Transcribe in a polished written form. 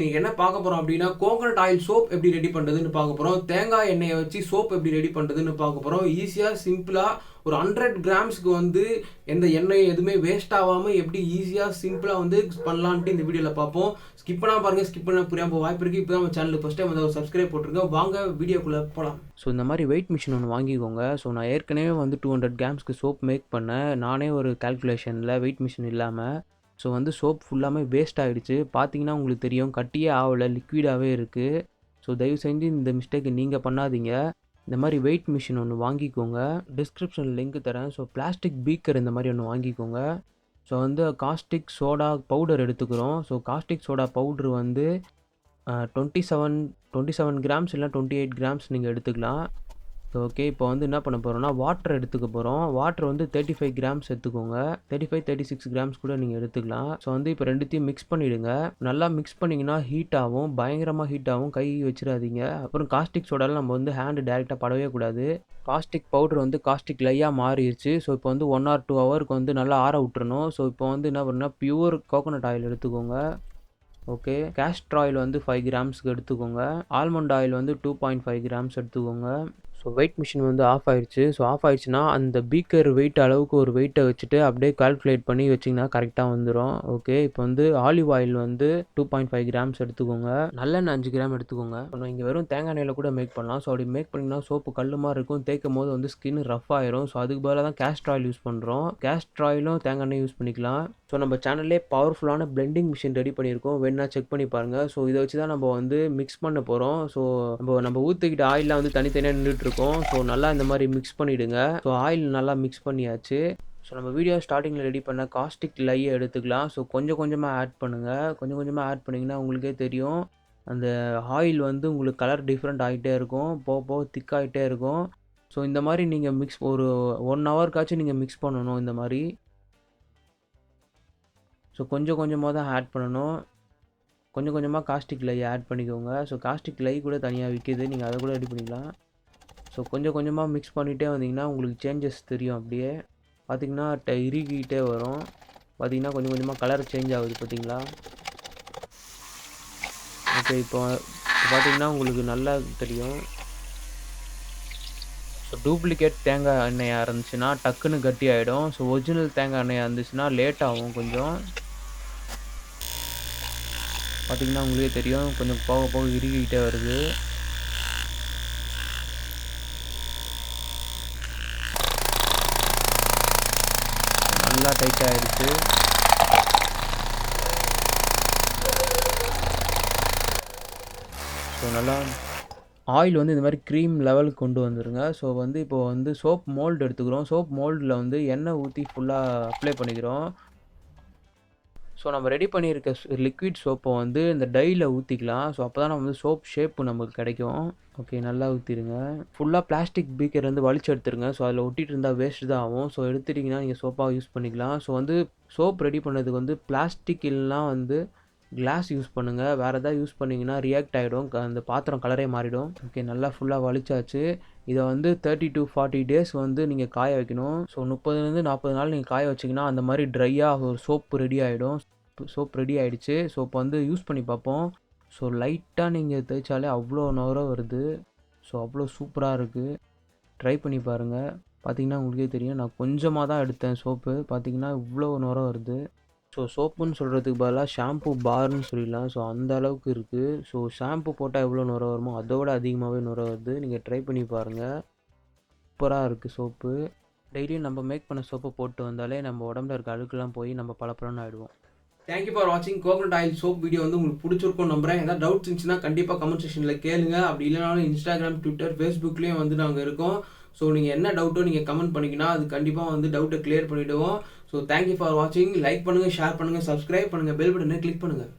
இன்னைக்கு என்ன பார்க்க போறோம் அப்படின்னா கோகனட் ஆயில் சோப் எப்படி ரெடி பண்றதுன்னு பார்க்க போறோம். தேங்காய் எண்ணெயை வச்சு சோப் எப்படி ரெடி பண்றதுன்னு பார்க்க போறோம். ஈஸியா சிம்பிளா ஒரு 100 கிராம்ஸ்க்கு வந்து எந்த எண்ணெய் எதுவுமே வேஸ்ட் ஆகாம எப்படி ஈஸியா சிம்பிளா வந்து பண்ணலான்ட்டு இந்த வீடியோல பார்ப்போம். ஸ்கிப் பண்ணா பாருங்க, ஸ்கிப் பண்ண புரியாம வாய்ப்பு இருக்கு. இப்போ நம்ம சேனலுக்கு ஃபர்ஸ்ட் டைம் வந்து ஒரு சப்ஸ்கிரைப் போட்டுருங்க. வாங்க வீடியோக்குள்ள போகலாம். ஸோ இந்த மாதிரி வெயிட் மிஷின் ஒன்று வாங்கிக்கோங்க. ஸோ நான் ஏற்கனவே வந்து 200 கிராம்ஸ்க்கு சோப் மேக் பண்ணேன். நானே ஒரு கால்குலேஷனில் வெயிட் மிஷின் இல்லாமல். ஸோ வந்து சோப் ஃபுல்லாமே வேஸ்ட் ஆகிடுச்சு. பார்த்தீங்கன்னா உங்களுக்கு தெரியும், கட்டியே ஆகலை, லிக்விடாகவே இருக்குது. ஸோ தயவு செஞ்சு இந்த மிஸ்டேக்கை நீங்கள் பண்ணாதீங்க. இந்த மாதிரி வெயிட் மிஷின் ஒன்று வாங்கிக்கோங்க. டிஸ்கிரிப்ஷனில் லிங்க் தரேன். ஸோ பிளாஸ்டிக் பீக்கர் இந்த மாதிரி ஒன்று வாங்கிக்கோங்க. ஸோ வந்து காஸ்டிக் சோடா பவுடர் எடுத்துக்கிறோம். ஸோ காஸ்டிக் சோடா பவுட்ரு வந்து 27 கிராம்ஸ் இல்லை 28 கிராம்ஸ் நீங்கள் எடுத்துக்கலாம். ஓகே, இப்போ வந்து என்ன பண்ண போகிறோம்னா வாட்டர் எடுத்துக்க போகிறோம். வாட்டர் வந்து 35 கிராம்ஸ் எடுத்துக்கோங்க. 36 கிராம்ஸ் கூட நீங்கள் எடுத்துக்கலாம். ஸோ வந்து இப்போ ரெண்டுத்தையும் மிக்ஸ் பண்ணிவிடுங்க. நல்லா மிக்ஸ் பண்ணிங்கன்னா ஹீட் ஆகும், பயங்கரமாக ஹீட் ஆகும், கை வச்சிடாதீங்க. அப்புறம் காஸ்டிக் சோடாவில் நம்ம வந்து ஹேண்டு டேரெக்டாக படவே கூடாது. காஸ்டிக் பவுடர் வந்து காஸ்டிக் லையாக மாறிடுச்சு. ஸோ இப்போ வந்து 1 or 2 ஹவருக்கு வந்து நல்லா ஆற விட்டுறணும். ஸோ இப்போ வந்து என்ன பண்ணுன்னா பியூர் கோகோனட் ஆயில் எடுத்துக்கோங்க. ஓகே, கேஸ்டர் ஆயில் வந்து 5 கிராம்ஸ்க்கு எடுத்துக்கோங்க. ஆல்மண்ட் ஆயில் வந்து 2.5 கிராம்ஸ் எடுத்துக்கோங்க. ஸோ வெயிட் மிஷின் வந்து ஆஃப் ஆயிடுச்சு. ஸோ ஆஃப் ஆயிடுச்சுன்னா அந்த பீக்கர் வெயிட் அளவுக்கு ஒரு வெயிட்டை வச்சுட்டு அப்படியே கால்குலேட் பண்ணி வச்சிங்கன்னா கரெக்டாக வந்துடும். ஓகே, இப்போ வந்து ஆலிவ் ஆயில் வந்து 2.5 கிராம்ஸ் எடுத்துக்கோங்க. நல்லெண்ணெய் 5 கிராம் எடுத்துக்கோங்க. நம்ம இங்கே வெறும் தேங்காய் எண்ணெயில் கூட மேக் பண்ணலாம். ஸோ அப்படி மேக் பண்ணிங்கன்னா சோப்பு கல் மாதிரி இருக்கும். தேய்க்கும் போது வந்து ஸ்கின் ரஃப் ஆயிரும். ஸோ அதுக்கு பதிலாக தான் கேஸ்டர் ஆயில் யூஸ் பண்ணுறோம். கேஸ்டர் ஆயிலும் தேங்காய் எண்ணெய் யூஸ் பண்ணிக்கலாம். ஸோ நம்ம சேனல்லே பவர்ஃபுல்லான பிளெண்டிங் மிஷின் ரெடி பண்ணியிருக்கோம். வேணா செக் பண்ணி பாருங்கள். ஸோ இதை வச்சு தான் நம்ம வந்து மிக்ஸ் பண்ண போகிறோம். ஸோ நம்ம ஊற்றிக்கிட்ட ஆயிலெலாம் வந்து தனித்தனியாக நின்றுட்டு இருக்கோம். ஸோ நல்லா இந்த மாதிரி மிக்ஸ் பண்ணிவிடுங்க. ஸோ ஆயில் நல்லா மிக்ஸ் பண்ணியாச்சு. ஸோ நம்ம வீடியோ ஸ்டார்டிங்கில் ரெடி பண்ண காஸ்டிக் லையை எடுத்துக்கலாம். ஸோ கொஞ்சம் கொஞ்சமாக ஆட் பண்ணுங்கள். கொஞ்சம் கொஞ்சமாக ஆட் பண்ணிங்கன்னா உங்களுக்கே தெரியும், அந்த ஆயில் வந்து உங்களுக்கு கலர் டிஃப்ரெண்ட் ஆகிட்டே இருக்கும், போக போக திக்காகிட்டே இருக்கும். ஸோ இந்த மாதிரி நீங்கள் மிக்ஸ் ஒரு 1 ஹவர்க்காச்சும் நீங்கள் மிக்ஸ் பண்ணணும் இந்த மாதிரி. ஸோ கொஞ்சம் கொஞ்சமாக தான் ஆட் பண்ணணும். கொஞ்சம் கொஞ்சமாக காஸ்டிக் லை ஆட் பண்ணிக்கோங்க. ஸோ காஸ்டிக் லை கூட தனியாக விற்கிது, நீங்கள் அதை கூட ரெடி பண்ணிக்கலாம். ஸோ கொஞ்சம் கொஞ்சமாக மிக்ஸ் பண்ணிகிட்டே வந்தீங்கன்னா உங்களுக்கு சேஞ்சஸ் தெரியும். அப்படியே பார்த்திங்கன்னா இறுகிட்டே வரும். பார்த்திங்கன்னா கொஞ்சம் கொஞ்சமாக கலர் சேஞ்ச் ஆகுது, பார்த்தீங்களா? ஓகே, இப்போ பார்த்திங்கன்னா உங்களுக்கு நல்லா தெரியும். ஸோ டூப்ளிகேட் தேங்காய் எண்ணெயாக இருந்துச்சுன்னா டக்குன்னு கட்டி ஆகிடும். ஸோ ஒரிஜினல் தேங்காய் எண்ணெயாக இருந்துச்சுன்னா லேட் ஆகும் கொஞ்சம். பார்த்திங்கன்னா உங்களுக்கே தெரியும், கொஞ்சம் போக போக இறுகிக்கிட்டே வருது. நல்லா டைட் ஆகிடுச்சு. ஸோ நல்லா ஆயில் வந்து இந்த மாதிரி க்ரீம் லெவலுக்கு கொண்டு வந்துடுங்க. ஸோ வந்து இப்போது வந்து சோப் மோல்டு எடுத்துக்கிறோம். சோப் மோல்டில் வந்து எண்ணெய் ஊற்றி ஃபுல்லாக அப்ளை பண்ணிக்கிறோம். ஸோ நம்ம ரெடி பண்ணியிருக்க லிக்விட் சோப்பை வந்து இந்த டையில் ஊற்றிக்கலாம். ஸோ அப்போ தான் நம்ம வந்து சோப் ஷேப்பு நமக்கு கிடைக்கும். ஓகே, நல்லா ஊற்றிடுங்க. ஃபுல்லாக பிளாஸ்டிக் பீக்கர் வந்து வலிச்சு எடுத்துருங்க. ஸோ அதில் ஒட்டிகிட்டு இருந்தால் வேஸ்ட் தான் ஆகும். ஸோ எடுத்துட்டிங்கன்னா நீங்கள் சோப்பாக யூஸ் பண்ணிக்கலாம். ஸோ வந்து சோப் ரெடி பண்ணதுக்கு வந்து பிளாஸ்டிக் இல்லைனா வந்து கிளாஸ் யூஸ் பண்ணுங்கள். வேறு எதாவது யூஸ் பண்ணிங்கன்னா ரியாக்ட் ஆகிடும், அந்த பாத்திரம் கலரே மாறிடும். ஓகே, நல்லா ஃபுல்லாக வலிச்சாச்சு. இதை வந்து 30 to 40 டேஸ் வந்து நீங்கள் காய வைக்கணும். ஸோ 30 to 40 நாள் நீங்கள் காய வச்சிங்கன்னா அந்த மாதிரி ட்ரையாக ஒரு சோப்பு ரெடி ஆகிடும். சோப் ரெடி ஆகிடுச்சு. ஸோ இப்போ வந்து யூஸ் பண்ணி பார்ப்போம். ஸோ லைட்டாக நீங்கள் தேய்ச்சாலே அவ்வளோ நுர வருது. ஸோ அவ்வளோ சூப்பராக இருக்குது. ட்ரை பண்ணி பாருங்கள். பார்த்திங்கன்னா உங்களுக்கே தெரியும், நான் கொஞ்சமாக தான் எடுத்தேன் சோப்பு. பார்த்திங்கன்னா இவ்வளோ நுர வருது. ஸோ சோப்புன்னு சொல்கிறதுக்கு பதிலாக ஷாம்பு பார்னு சொல்லிடலாம். ஸோ அந்த அளவுக்கு இருக்குது. ஸோ ஷாம்பு போட்டால் எவ்வளோ நுர வருமோ அதோட அதிகமாகவே நுர வருது. நீங்கள் ட்ரை பண்ணி பாருங்கள். சூப்பராக இருக்குது சோப்பு. டெய்லியும் நம்ம மேக் பண்ண சோப்பை போட்டு வந்தாலே நம்ம உடம்புல இருக்க அழுக்கெல்லாம் போய் நம்ம பளபளன்னு ஆகிடுவோம். தேங்க்யூ ஃபார் வாட்சிங். கோகனட் ஆயில் சோப் வீடியோ வந்து உங்களுக்கு பிடிச்சிருக்கும் நம்புறேன். ஏதாவது டவுட்ஸ் இருந்துச்சுன்னா கண்டிப்பாக கமெண்ட் செக்ஷனில் கேளுங்க. அப்படி இல்லைனாலும் இன்ஸ்டாகிராம், ட்விட்டர், ஃபேஸ்புக்லேயும் வந்து நாங்கள் இருக்கோம். ஸோ நீங்கள் என்ன டவுட்டோ நீங்கள் கமெண்ட் பண்ணிங்கன்னா அது கண்டிப்பாக வந்து டவுட்டை கிளியர் பண்ணிவிடுவோம். ஸோ தேங்க்யூ ஃபார் வாட்சிங். லைக் பண்ணுங்கள், ஷேர் பண்ணுங்கள், சப்ஸ்கிரைப் பண்ணுங்கள், பெல் பட்டனை கிளிக் பண்ணுங்கள்.